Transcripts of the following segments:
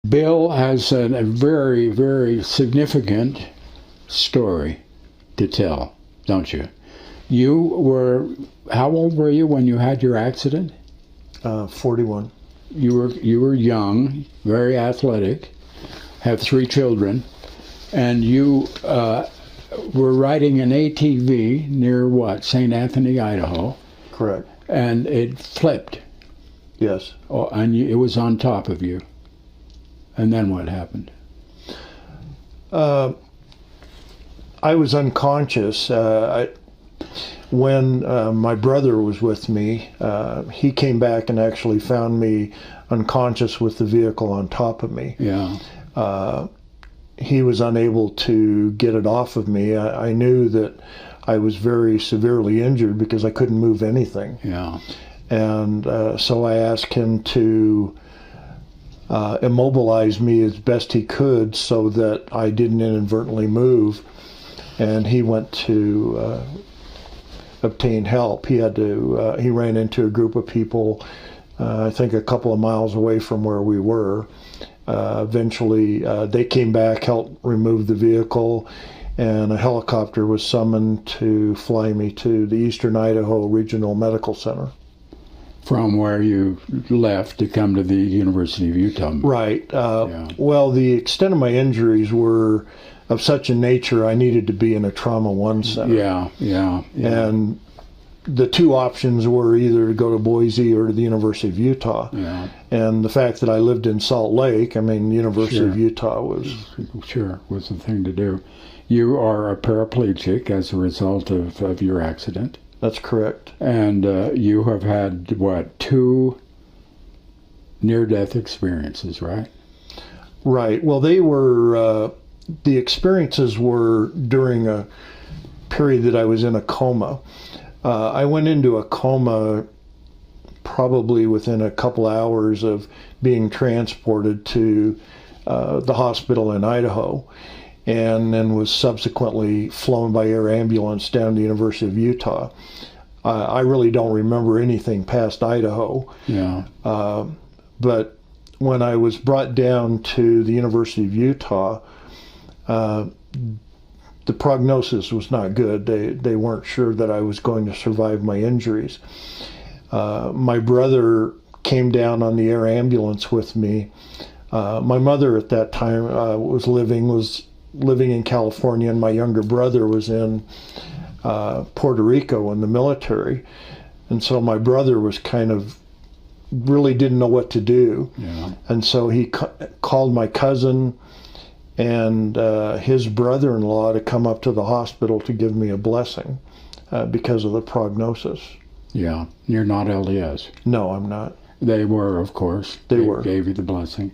Bill has a very, very significant story to tell, don't you? How old were you when you had your accident? 41. You were young, very athletic, have 3 children, and you were riding an ATV near what? St. Anthony, Idaho. Correct. And it flipped. Yes. Oh, and it was on top of you. And then what happened? I was unconscious. When my brother was with me, he came back and actually found me unconscious with the vehicle on top of me. Yeah. He was unable to get it off of me. I knew that I was very severely injured because I couldn't move anything. Yeah. And so I asked him to immobilize me as best he could so that I didn't inadvertently move. And he went to obtain help. He ran into a group of people, I think a couple of miles away from where we were. Eventually, they came back, helped remove the vehicle, and a helicopter was summoned to fly me to the Eastern Idaho Regional Medical Center. From where you left to come to the University of Utah. Right. Well, the extent of my injuries were of such a nature I needed to be in a Trauma 1 center. Yeah. And the 2 options were either to go to Boise or to the University of Utah. Yeah. And the fact that I lived in Salt Lake, I mean, the University of Utah was... Sure, was the thing to do. You are a paraplegic as a result of your accident. That's correct. And you have had, 2 near-death experiences, right? Right. Well, they were... the experiences were during a period that I was in a coma. I went into a coma probably within a couple hours of being transported to the hospital in Idaho, and then was subsequently flown by air ambulance down to the University of Utah. I really don't remember anything past Idaho. Yeah. But when I was brought down to the University of Utah, the prognosis was not good. They weren't sure that I was going to survive my injuries. My brother came down on the air ambulance with me. My mother at that time was living in California, and my younger brother was in Puerto Rico in the military. And so my brother was kind of really didn't know what to do. Yeah. And so he called my cousin and his brother-in-law to come up to the hospital to give me a blessing because of the prognosis. Yeah. You're not LDS. No, I'm not. They were, of course. They were. Gave you the blessing.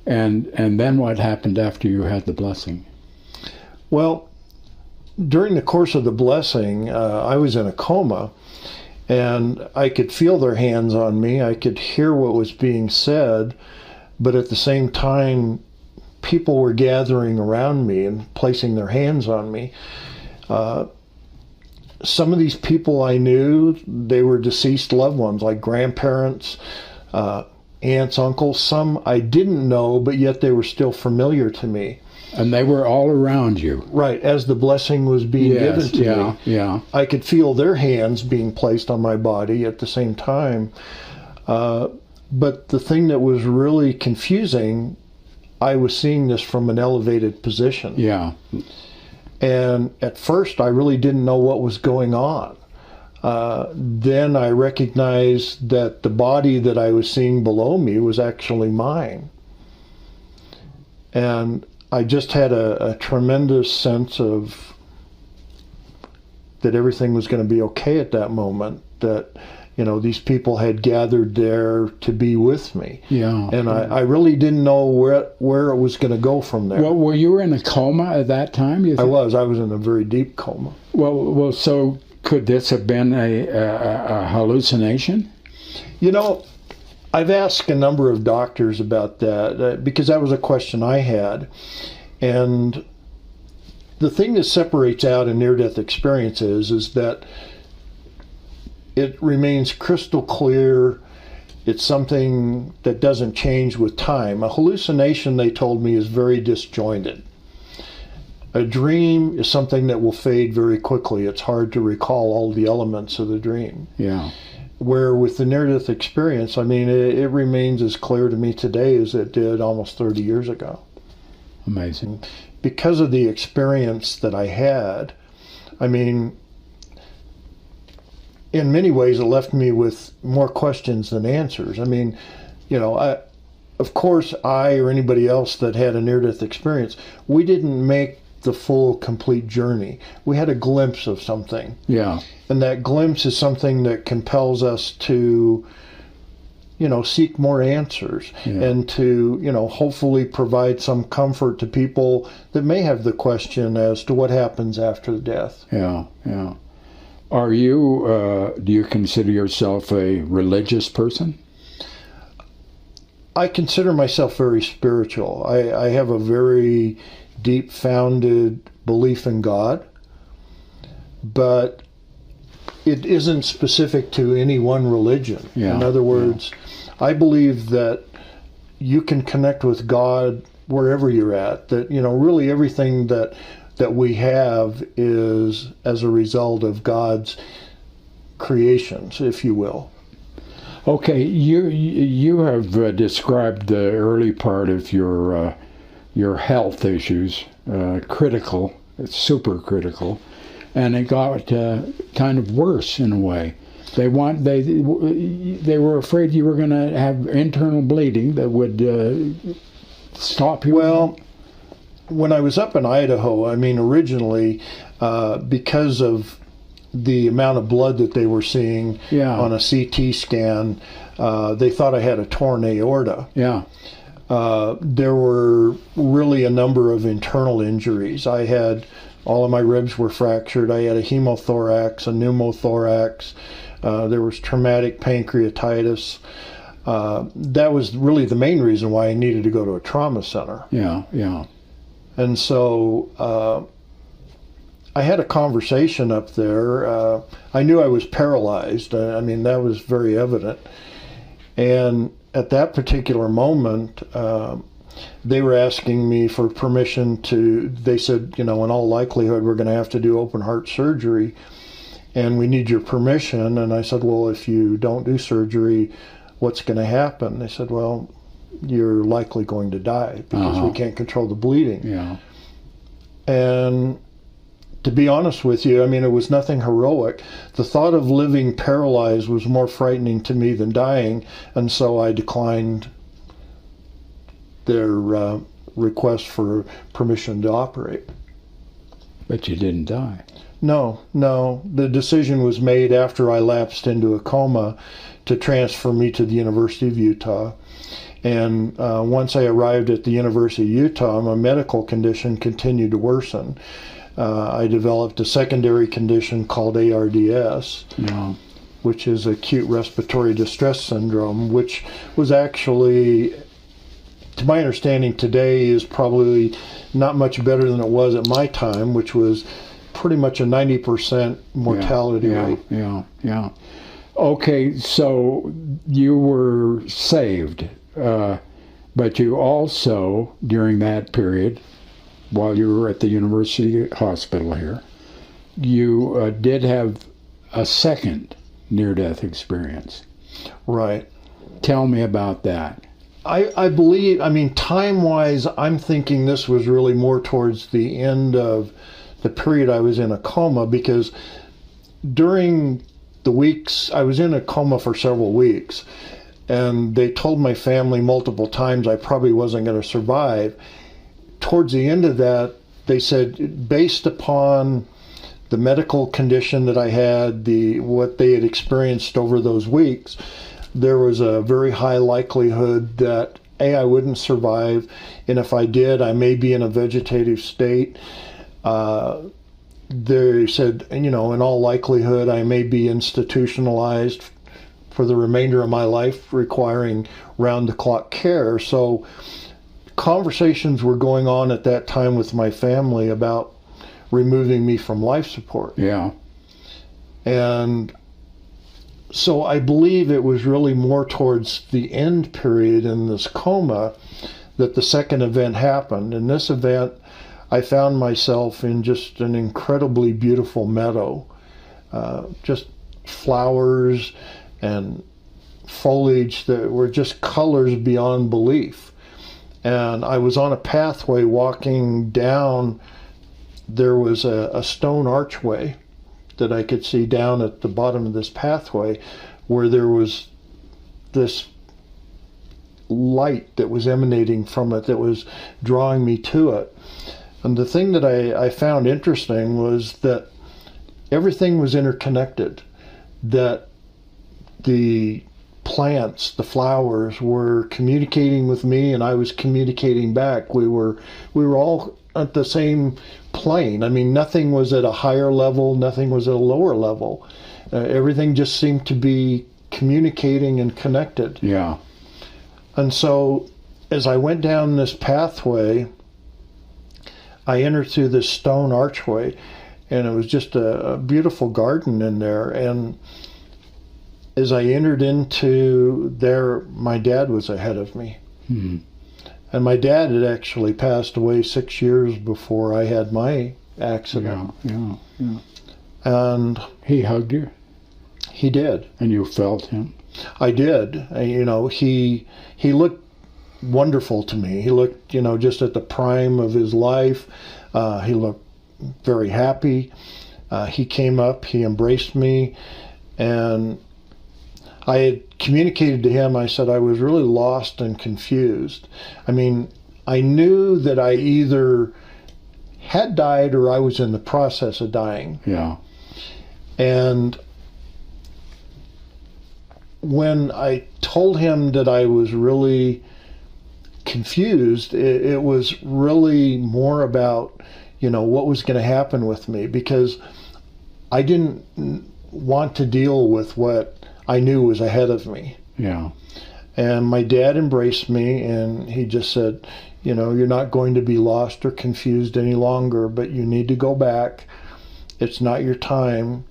And then what happened after you had the blessing? Well, during the course of the blessing, I was in a coma, and I could feel their hands on me. I could hear what was being said, but at the same time, people were gathering around me and placing their hands on me. Some of these people I knew, they were deceased loved ones, like grandparents, aunts, uncles. Some I didn't know, but yet they were still familiar to me. And they were all around you. Right, as the blessing was being given to me. Yeah. I could feel their hands being placed on my body at the same time. But the thing that was really confusing, I was seeing this from an elevated position. Yeah. And at first, I really didn't know what was going on. Then I recognized that the body that I was seeing below me was actually mine. And I just had a tremendous sense of that everything was going to be okay at that moment, that, you know, these people had gathered there to be with me. Yeah. And I really didn't know where it was going to go from there. Well, were you in a coma at that time? I was in a very deep coma. Well, so could this have been a hallucination? You know, I've asked a number of doctors about that because that was a question I had. And the thing that separates out a near-death experiences is that it remains crystal clear It's something that doesn't change with time. A hallucination, they told me, is very disjointed. A dream is something that will fade very quickly. It's hard to recall all the elements of the dream. Yeah. Where with the near-death experience, I mean, it remains as clear to me today as it did almost 30 years ago. Amazing. Because of the experience that I had, I mean, in many ways, it left me with more questions than answers. I mean, you know, of course, I or anybody else that had a near-death experience, we didn't make the full, complete journey. We had a glimpse of something. Yeah. And that glimpse is something that compels us to, you know, seek more answers and to, you know, hopefully provide some comfort to people that may have the question as to what happens after death. Yeah, yeah. Are you, do you consider yourself a religious person? I consider myself very spiritual. I have a very deep-founded belief in God, but it isn't specific to any one religion. Yeah, in other words, I believe that you can connect with God wherever you're at, that, you know, really everything that we have is as a result of God's creations, if you will. Okay, you have described the early part of your health issues, critical, it's super critical, and it got kind of worse in a way. They were afraid you were going to have internal bleeding that would stop you. Well, when I was up in Idaho, I mean, originally, because of the amount of blood that they were seeing on a CT scan, they thought I had a torn aorta. Yeah. There were really a number of internal injuries. I had, all of my ribs were fractured. I had a hemothorax, a pneumothorax. There was traumatic pancreatitis. That was really the main reason why I needed to go to a trauma center. Yeah, yeah. And so I had a conversation up there. I knew I was paralyzed. I mean, that was very evident. And at that particular moment, they were asking me for permission to, they said, you know, in all likelihood, we're going to have to do open heart surgery, and we need your permission. And I said, well, if you don't do surgery, what's going to happen? They said, well, you're likely going to die because we can't control the bleeding. Yeah. And to be honest with you, I mean, it was nothing heroic. The thought of living paralyzed was more frightening to me than dying, and so I declined their request for permission to operate. But you didn't die. No. The decision was made after I lapsed into a coma to transfer me to the University of Utah. And once I arrived at the University of Utah, my medical condition continued to worsen. I developed a secondary condition called ARDS, which is acute respiratory distress syndrome, which was actually, to my understanding today, is probably not much better than it was at my time, which was pretty much a 90% mortality rate. Yeah. Okay, so you were saved, but you also, during that period, while you were at the University Hospital here, you did have a second near-death experience. Right. Tell me about that. I believe, I mean, time-wise, I'm thinking this was really more towards the end of the period I was in a coma, because during the weeks, I was in a coma for several weeks, and they told my family multiple times I probably wasn't going to survive. Towards the end of that, they said, based upon the medical condition that I had, what they had experienced over those weeks, there was a very high likelihood that I wouldn't survive, and if I did, I may be in a vegetative state. They said, you know, in all likelihood, I may be institutionalized for the remainder of my life, requiring round-the-clock care. So conversations were going on at that time with my family about removing me from life support. Yeah. And so I believe it was really more towards the end period in this coma that the second event happened. In this event, I found myself in just an incredibly beautiful meadow, just flowers and foliage that were just colors beyond belief. And I was on a pathway walking down. There was a stone archway that I could see down at the bottom of this pathway, where there was this light that was emanating from it that was drawing me to it. And the thing that I found interesting was that everything was interconnected, that the plants, the flowers were communicating with me and I was communicating back. We were all at the same plane. I mean, nothing was at a higher level, nothing was at a lower level. Everything just seemed to be communicating and connected. Yeah. And so as I went down this pathway, I entered through this stone archway, and it was just a beautiful garden in there. And as I entered into there, my dad was ahead of me. Mm-hmm. And my dad had actually passed away 6 years before I had my accident. Yeah. And he hugged you? He did. And you felt him? I did. You know, he looked wonderful to me. He looked, you know, just at the prime of his life. He looked very happy. He came up, he embraced me, and I had communicated to him, I said I was really lost and confused. I mean, I knew that I either had died or I was in the process of dying. Yeah. And when I told him that I was really confused, it was really more about, you know, what was going to happen with me, because I didn't want to deal with what I knew was ahead of me. Yeah. And my dad embraced me, and he just said, you know, you're not going to be lost or confused any longer, but you need to go back. It's not your time.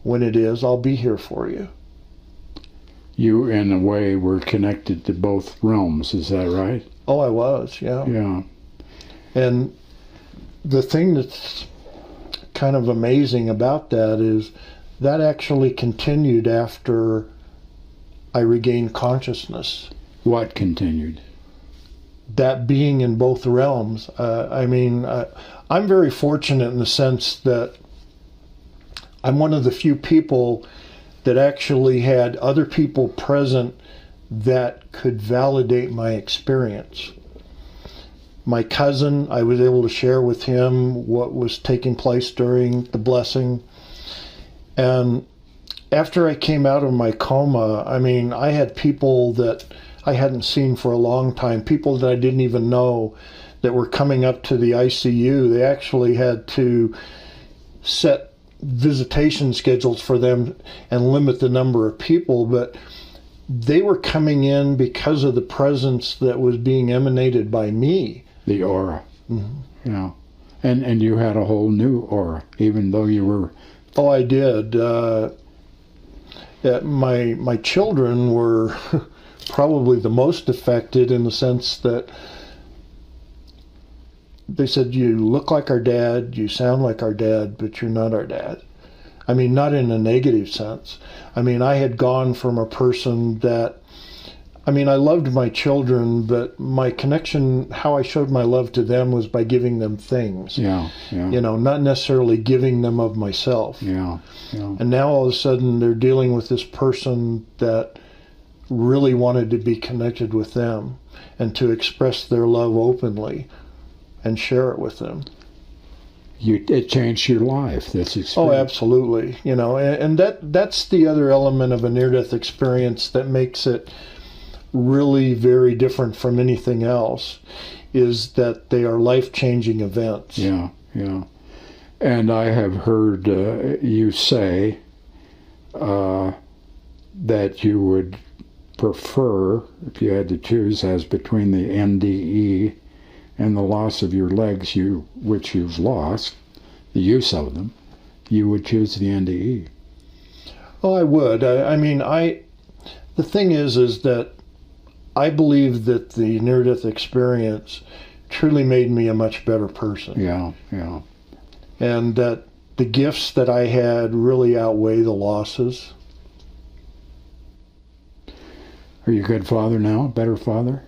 When it is, I'll be here for you. You, in a way, were connected to both realms, is that right? Oh, I was, yeah. Yeah. And the thing that's kind of amazing about that is that actually continued after I regained consciousness. What continued? That being in both realms. I mean, I'm very fortunate in the sense that I'm one of the few people that actually had other people present that could validate my experience. My cousin, I was able to share with him what was taking place during the blessing. And after I came out of my coma, I mean, I had people that I hadn't seen for a long time, people that I didn't even know that were coming up to the ICU. They actually had to set visitation schedules for them and limit the number of people, but they were coming in because of the presence that was being emanated by me. The aura. Mm-hmm. Yeah. And you had a whole new aura, even though you were... Oh, I did. My children were probably the most affected, in the sense that they said, you look like our dad, you sound like our dad, but you're not our dad. I mean, not in a negative sense. I mean, I had gone from a person that, I mean, I loved my children, but my connection, how I showed my love to them was by giving them things. Yeah. You know, not necessarily giving them of myself. Yeah. And now all of a sudden they're dealing with this person that really wanted to be connected with them and to express their love openly and share it with them. It changed your life, this experience. Oh, absolutely. You know, and that's the other element of a near-death experience that makes it really very different from anything else, is that they are life-changing events. Yeah. And I have heard you say that you would prefer, if you had to choose, as between the NDE and the loss of your legs, which you've lost, the use of them, you would choose the NDE. Oh, I would. The thing is that I believe that the near-death experience truly made me a much better person. Yeah, yeah. And that the gifts that I had really outweigh the losses. Are you a good father now? A better father?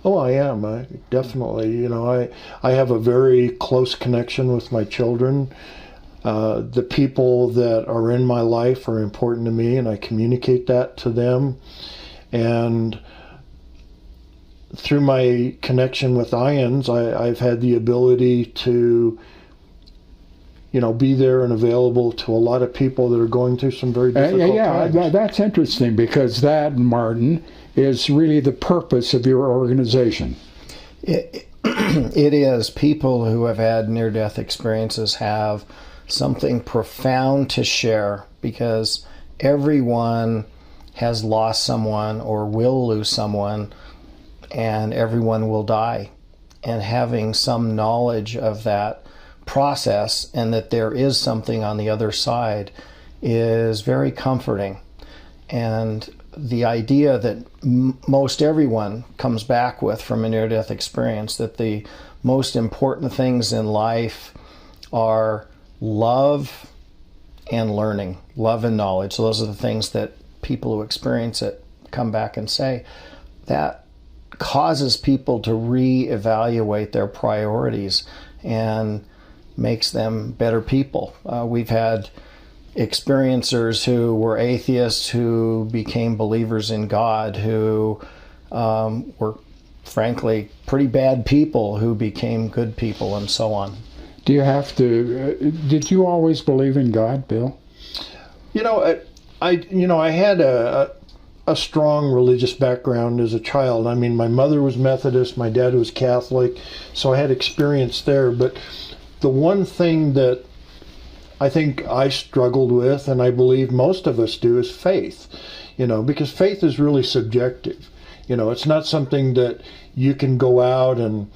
Oh, I am. I definitely. You know, I have a very close connection with my children. The people that are in my life are important to me, and I communicate that to them. And through my connection with IONS, I've had the ability to, you know, be there and available to a lot of people that are going through some very difficult times. That's interesting, because that, Martin, is really the purpose of your organization. It is. People who have had near-death experiences have something profound to share, because everyone has lost someone or will lose someone, and everyone will die. And having some knowledge of that process and that there is something on the other side is very comforting. And the idea that most everyone comes back with from a near-death experience, that the most important things in life are love and learning, love and knowledge. So those are the things that people who experience it come back and say. That causes people to reevaluate their priorities and makes them better people. We've had experiencers who were atheists who became believers in God, who were frankly pretty bad people who became good people, and so on. Do you have to, did you always believe in God, Bill? You know, I had a strong religious background as a child. I mean, my mother was Methodist, my dad was Catholic, so I had experience there. But the one thing that I think I struggled with, and I believe most of us do, is faith. You know, because faith is really subjective. You know, it's not something that you can go out and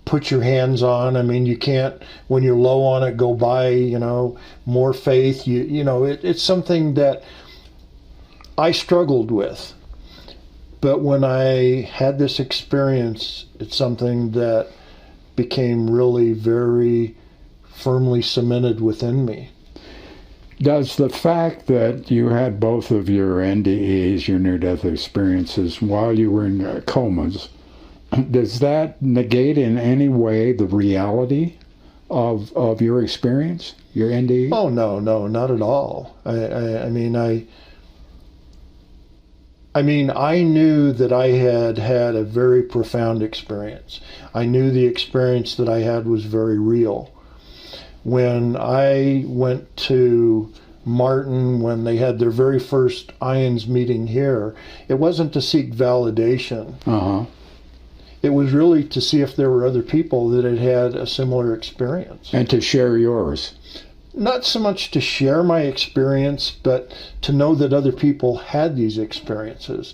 put your hands on. I mean, you can't, when you're low on it, go buy, you know, more faith. It's something that I struggled with. But when I had this experience, it's something that became really very firmly cemented within me. Does the fact that you had both of your NDEs, your near-death experiences, while you were in comas, does that negate in any way the reality of your experience, your NDE? Oh, no, not at all. I knew that I had a very profound experience. I knew the experience that I had was very real. When I went to Martin, when they had their very first IONS meeting here, it wasn't to seek validation. Uh-huh. It was really to see if there were other people that had had a similar experience. And to share yours. Not so much to share my experience, but to know that other people had these experiences.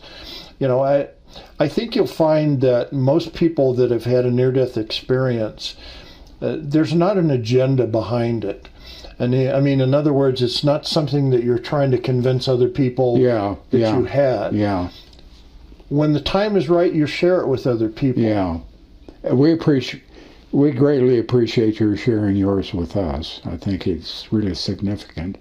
You know, I think you'll find that most people that have had a near-death experience, there's not an agenda behind it. And I mean, in other words, it's not something that you're trying to convince other people that you had. Yeah. When the time is right, you share it with other people. Yeah. We greatly appreciate your sharing yours with us. I think it's really significant.